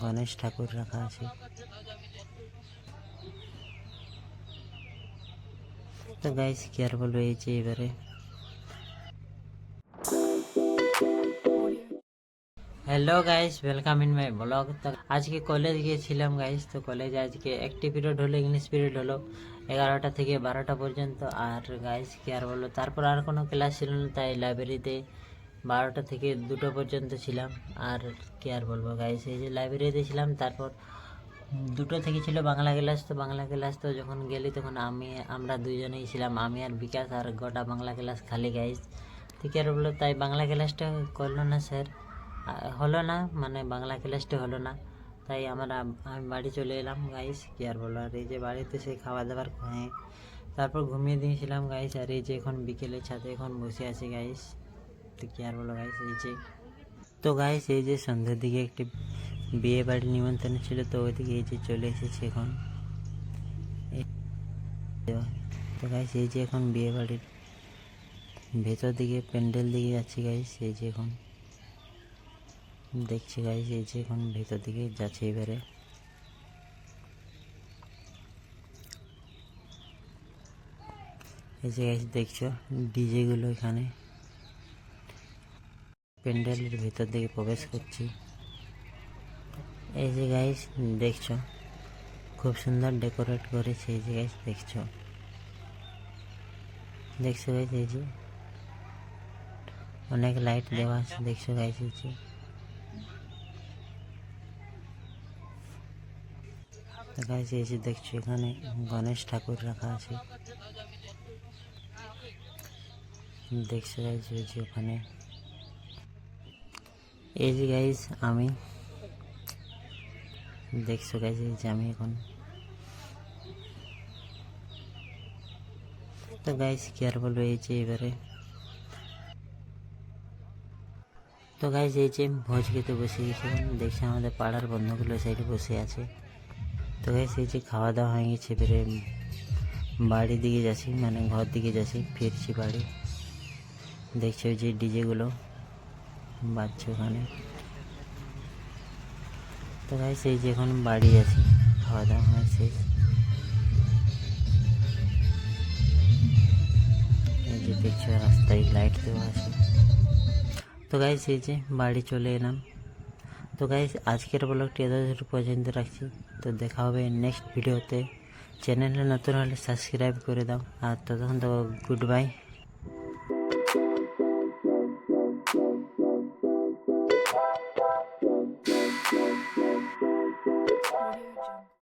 গণেশ ঠাকুর রাখা আছে। তো গাইস কি আর বলবো, এই যে এবারে hello guys, welcome in my blog. তো আজকে কলেজ গিয়েছিলাম গাইস। তো কলেজে আজকে একটি পিরিয়ড হলো, ইংলিশ পিরিয়ড হলো 11টা থেকে 12টা পর্যন্ত। আর গাইস কি আর বলবো, তারপর আর কোনো ক্লাস ছিল না, তাই লাইব্রেরিতে 12টা থেকে 2টো পর্যন্ত ছিলাম। আর কি আর বলবো গাইস, এই যে লাইব্রেরিতে ছিলাম, তারপর 2টো থেকে ছিল বাংলা ক্লাস। তো বাংলা ক্লাস তো যখন গেলি তখন আমরা দুইজনেই ছিলাম, আমি আর বিকাশ, আর গোটা বাংলা ক্লাস খালি গাইস। তো কি আর বললো, তাই বাংলা ক্লাসটা করলো না স্যার, হলো না, মানে বাংলা ক্লাসটা হলো না। তাই আমি বাড়ি চলে এলাম গাইস। কি আর বলো, আর এই যে বাড়িতে সেই খাওয়া দাওয়ার খেয়ে তারপর ঘুমিয়ে দিয়েছিলাম গাইস। আর এই যে এখন বিকেলে ছাদে এখন বসে আছি গাইস। তো কি আর বলো গাইস, এই যে তো গাইস এই যে সন্ধ্যের দিকে একটি বিয়ে বাড়ির নিমন্ত্রণ ছিল, তো ওইদিকে এই যে চলে এসেছি এখন। তো গাইস এই যে এখন বিয়ে বাড়ির ভেতর দিকে প্যান্ডেল দিকে যাচ্ছি গাইস। এই যে এখন দেখছি গাইস, এই যে এখন ভেতর দিকে যাচ্ছে এবারে। এই যে গাইস দেখছো ডিজে গুলো এখানে প্যান্ডেলের ভেতর দিকে প্রবেশ করছি। এই যে গাইস দেখছো খুব সুন্দর ডেকোরেট করেছে। এই যে গাইস দেখছো গাইস, এই যে অনেক লাইট দেওয়া আছে, দেখছো গাইস। এই যে তো গাইস এই যে দেখছো এখানে গণেশ ঠাকুর রাখা আছে, দেখছো গাইস। এই যে ওখানে এই যে গাইস আমি দেখছো গাইস, এই যে আমি এখন তো গাইস কি আর বলবো, এই যে এবারে তো গাইস এই যে ভোজ খেতে বসে গেছিলাম, দেখছি আমাদের পাড়ার বন্ধুগুলো সাইডে বসে আছে। তো গাইস এই যে খাওয়া দাওয়া হয়ে গেছে, এবারে বাড়ির দিকে যাচ্ছি, মানে ঘর দিকে যাচ্ছি, ফিরছি বাড়ি। দেখছি ওই যে ডিজেগুলো বাজছে ওখানে। তো গাইস এই যে এখন বাড়ি যাচ্ছি, খাওয়া দাওয়া হয় শেষ। এই যে দেখছো রাস্তায় লাইট দেওয়া আছে। তো গাইস এই যে বাড়ি চলে এলাম। তো গাইস আজকের ব্লগটি এত পর্যন্ত রাখছি। তো দেখা হবে নেক্সট ভিডিওতে। চ্যানেলে নতুন হলে সাবস্ক্রাইব করে দাও। আর ততক্ষণ তো গুড বাই।